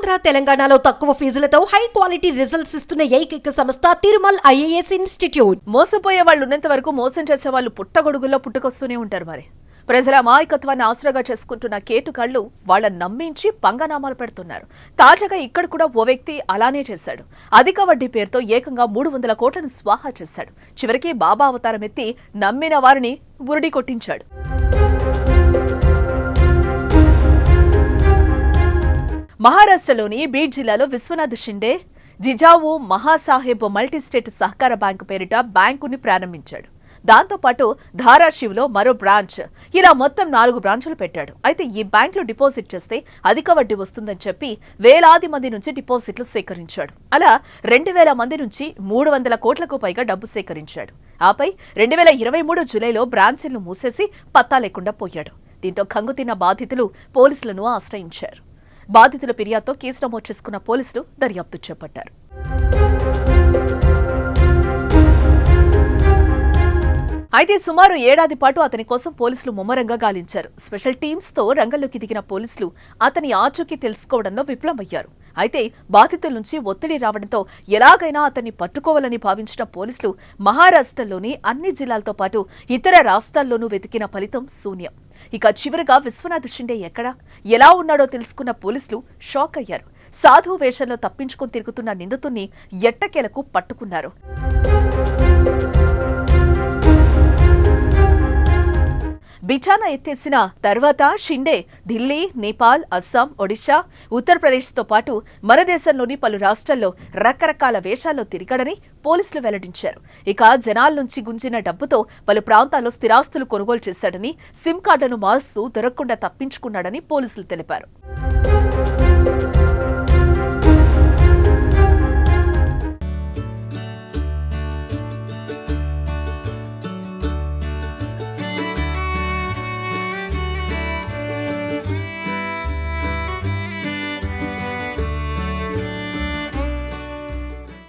ఆంధ్ర తెలంగాణలో తక్కువ ఫీజులతో high quality results ఇస్తున్న ఏకైక సంస్థ తిరుమల్ ఐఏఎస్ ఇన్స్టిట్యూట్. మోసపోయే వాళ్ళు ఉన్నంత వరకు మోసం చేసే వాళ్ళు పుట్టగొడుగుల్లో పుట్టుకొస్తూనే ఉంటారు. మరి ప్రజల అమాయకత్వాన్ని ఆసరాగా చేసుకుంటున్న కేటుగాళ్లు వాళ్ళని నమ్మించి పంగనామాలు పెడుతున్నారు. తాజాగా ఇక్కడ కూడా ఓ వ్యక్తి అలానే చేశాడు. అధిక వడ్డీ పేరుతో ఏకంగా 300 కోట్లను స్వాహా చేశాడు. చివరికి బాబా అవతారం ఎత్తి నమ్మిన వారిని బురిడి కొట్టించాడు. మహారాష్ట్రలోని బీడ్ జిల్లాలో విశ్వనాథ్ షిండే జిజావు మహాసాహెబ్ మల్టీస్టేట్ సహకార బ్యాంకు పేరిట బ్యాంకుని ప్రారంభించాడు. దాంతోపాటు ధారాషివ్లో మరో బ్రాంచ్, ఇలా మొత్తం 4 బ్రాంచులు పెట్టాడు. అయితే ఈ బ్యాంకులో డిపాజిట్ చేస్తే అధిక వడ్డీ వస్తుందని చెప్పి వేలాది మంది నుంచి డిపాజిట్లు సేకరించాడు. అలా 2000 మంది నుంచి 300 కోట్లకు పైగా డబ్బు సేకరించాడు. ఆపై 2023 జూలైలో బ్రాంచీలను మూసేసి పత్తా లేకుండా పోయాడు. దీంతో కంగుతిన్న బాధితులు పోలీసులను ఆశ్రయించారు. బాధితుల ఫిర్యాదుతో కేసు నమోదు చేసుకున్న పోలీసులు దర్యాప్తు చేపట్టారు. అయితే సుమారు ఏడాది పాటు అతని కోసం పోలీసులు ముమ్మరంగా గాలించారు. స్పెషల్ టీమ్స్ తో రంగంలోకి దిగిన పోలీసులు అతని ఆచూకీ తెలుసుకోవడంలో విఫలమయ్యారు. అయితే బాధితుల నుంచి ఒత్తిడి రావడంతో ఎలాగైనా అతన్ని పట్టుకోవాలని భావించిన పోలీసులు మహారాష్ట్రలోని అన్ని జిల్లాలతో పాటు ఇతర రాష్ట్రాల్లోనూ వెతికిన ఫలితం శూన్యం. ఇక చివరిగా విశ్వనాథ్ షిండే ఎక్కడా ఎలా ఉన్నాడో తెలుసుకున్న పోలీసులు షాక్ అయ్యారు. సాధువు వేషంలో తప్పించుకొని తిరుగుతున్న నిందితుణ్ణి ఎట్టకేలకు పట్టుకున్నారు. బిచానా ఎత్తేసిన తర్వాత షిండే ఢిల్లీ, నేపాల్, అస్సాం, ఒడిశా, ఉత్తరప్రదేశ్తో పాటు మన దేశంలోని పలు రాష్ట్రాల్లో రకరకాల వేషాల్లో తిరిగాడని పోలీసులు వెల్లడించారు. ఇక జనాల నుంచి గుంజిన డబ్బుతో పలు ప్రాంతాల్లో స్థిరాస్తులు కొనుగోలు చేశాడని, సిమ్ కార్డులను మారుస్తూ దొరకకుండా తప్పించుకున్నాడని పోలీసులు తెలిపారు.